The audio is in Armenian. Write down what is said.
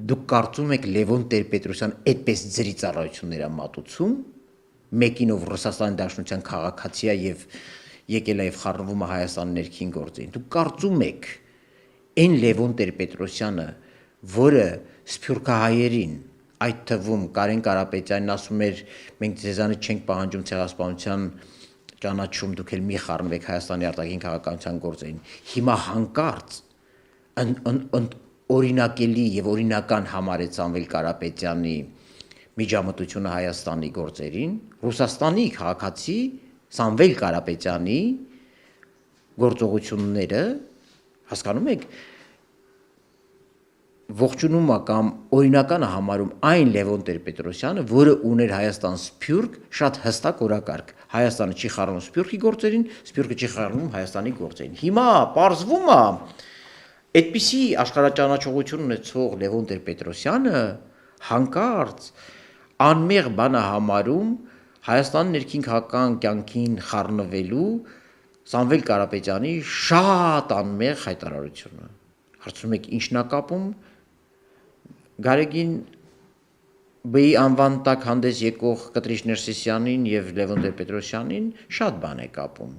դուք կարծում եք Լևոն Տեր-Պետրոսյան այդպես ձրի ծառայություններ է մատուցում, մեկին ով Ռուսաստանի Դաշնության քաղաքացի է եւ եկել է եւ խառնվում է Հայաստանի ներքին գործերին։ Դուք կարծում եք այն Լևոն Տեր-Պետրոսյանը, որը սփյուռքահայերին, այդ թվում Կարեն Կարապետյանն ասում էր, մենք ձեզանից չենք պահանջում ցեղասպանության ճանաչում, դուք էլ մի խառնվեք Հայաստանի արտաքին քաղաքականության գործերին։ Հիմա հանկարծ օրինակելի եւ օրինական համարեց Սամվել Կարապետյանի միջամտությունը Հայաստանի գործերին, Ռուսաստանի քաղաքացի Սամվել Կարապետյանի գործողությունները, հասկանում եք, ողջունում է կամ օրինական է համարում այն Լևոն Տեր-Պետրոսյանը, որը ուներ Հայաստան սփյուռք շատ հստակ օրակարգ։ Հայաստանը չի խառնում սփյուռքի գործերին, սփյուռքը չի խառնում Հայաստանի գործերին։ Հիմա պարզվում է, այդպիսի աշխարհաճանաչողություն ունեցող Լևոն Տեր-Պետրոսյանը հանկարծ անմեղ բան է համարում Հայաստանի ներքին քաղաքական կյանքին խառնվելու Սամվել Կարապետյանի շատ անմեղ հայտարարությունը։ Հարցնում եք ինչն է կապում Գարեգին B-ի անվան տակ հանդես եկող Կտրիշ Ներսիսյանին եւ Լևոն Տեր-Պետրոսյանին շատ բան է կապում։